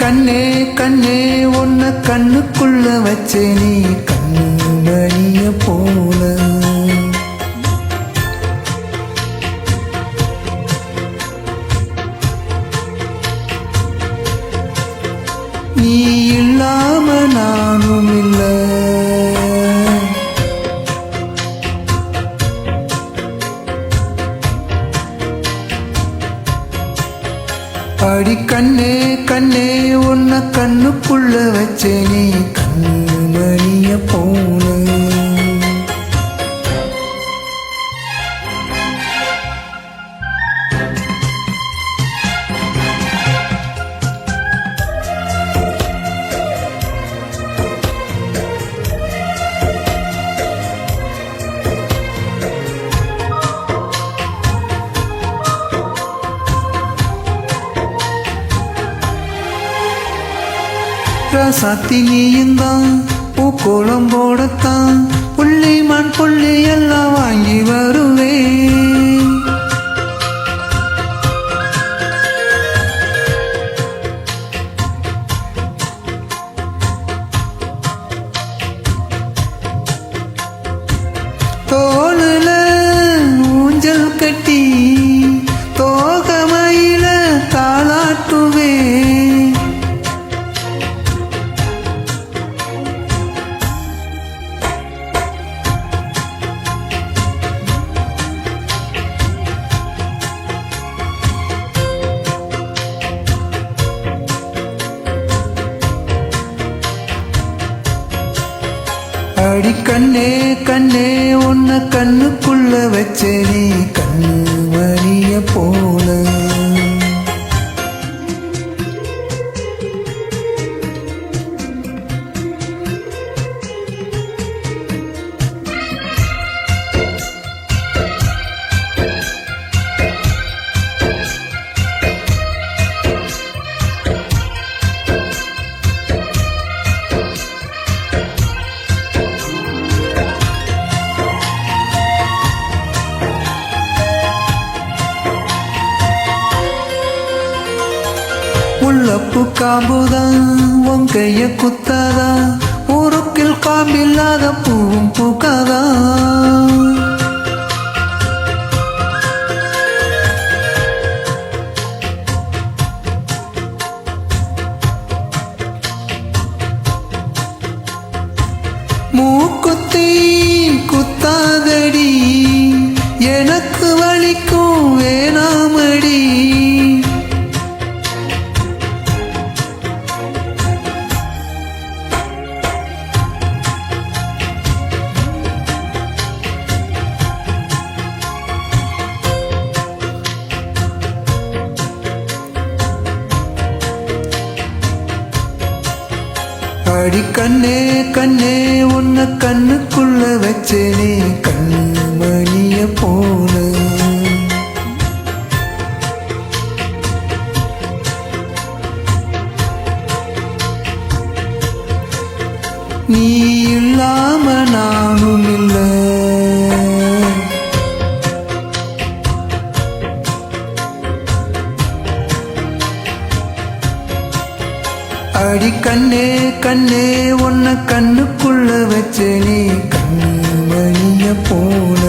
கண்ணே கண்ணே உன்னை கண்ணுக்குள்ள வச்சே நீ கண்ணு மணிய போல நீ இல்லாம நானும் இல்ல அடி கண்ணே கண்ணே உன்னை கண்ணுக்குள்ள வச்சே நீ கண்ணு மணிய போல ராசாத்தி நீயுந்தான் பூக்கோளம் போடத்தான் புள்ளி மண் புள்ளி எல்லாம் வாங்கி வருவேன் தோளுல ஊஞ்சல் கட்டி தோகமையில தாளாட்டுவேன் அடி கண்ணே கண்ணே உன்னை கண்ணுக்குள்ள வச்சே நீ கண்ணு மணிய போல முள்ளப்பு காம்புதான் உன் கைய குத்தாதா ஊருக்கில் காம்பில்லாத பூவும் பூக்காதா மூக்குத்தி குத்தாதடி எனக்கு வலிக்கும் வேணாமடி அடி கண்ணே கண்ணே உன்னை கண்ணுக்குள்ள வச்சே நீ கண்ணு மணிய போல நீ இல்லாம நானும் இல்ல அடி கண்ணே கண்ணே உன்னை கண்ணுக்குள்ள வச்சே நீ கண்ணு மணிய போல